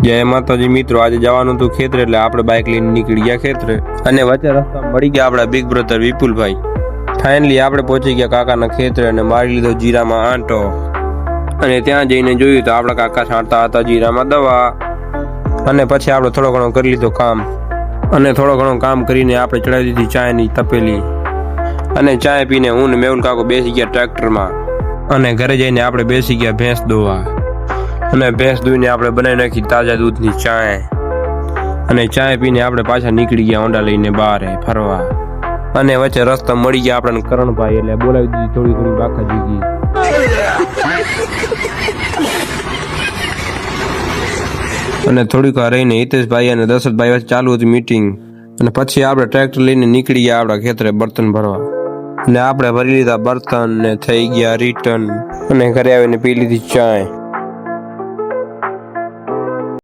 જય માતાજી મિત્રો, આજે જવાનું હતું ખેતરે એટલે આપણે બાઇક લઈને નીકળી ગયા ખેતરે અને વચ્ચે રસ્તામાં મળી ગયા આપણા બિગ બ્રધર વિપુલભાઈ। ફાઇનલી આપણે પહોંચી ગયા કાકાના ખેતરે અને મારી લીધો જીરામાં આંટો અને ત્યાં જઈને જોયું તો આપણા કાકા છાંટતા હતા જીરામાં દવા અને પછી આપણે થોડો ઘણો કરી લીધો કામ અને થોડો ઘણો કામ કરીને આપણે ચડાવી દીધી ચાયની તપેલી અને ચાય પીને હું ને મેહુલ કાકો બેસી ગયા ટ્રેક્ટરમાં અને ઘરે જઈને આપણે બેસી ગયા ભેંસ દોવા અને ભેંસ દૂધને આપણે બનાવી નાખી તાજા દૂધની ચાય અને ચાય પીને આપણે પાછા નીકળી ગયા ઓંડા લઈને બહાર ફરવા અને વચ્ચે રસ્તા મળી ગયા આપણને કરણભાઈ એટલે બોલાવી દીધી થોડી થોડી બાકાજી અને થોડીક વાર રહીને હિતેશભાઈ અને દશરથભાઈ વચ્ચે ચાલુ હતી મીટિંગ અને પછી આપણે ટ્રેક્ટર લઈને નીકળી ગયા આપણા ખેતરે બર્તન ભરવા અને આપણે ભરી લીધા બર્તન ને થઈ ગયા રિટર્ન અને ઘરે આવીને પી લીધી ચાય।